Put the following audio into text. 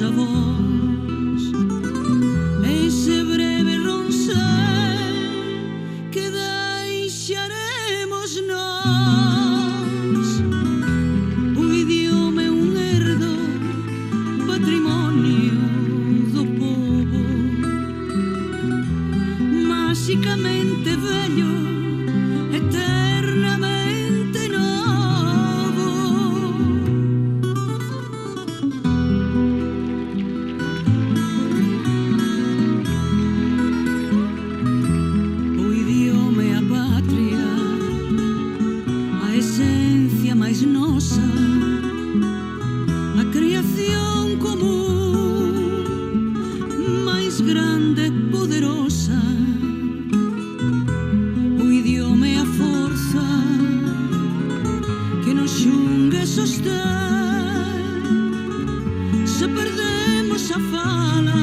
nosa voz, ese breve roncer que deixaremos nós. O idioma é un herdo, patrimonio do povo, máxicamente vello, eternamente novo. O idioma é a patria, a esencia máis nosa, a creación común máis grande e poderosa. O idioma é a forza que nos xunga e sostén. Se perdemos a fala,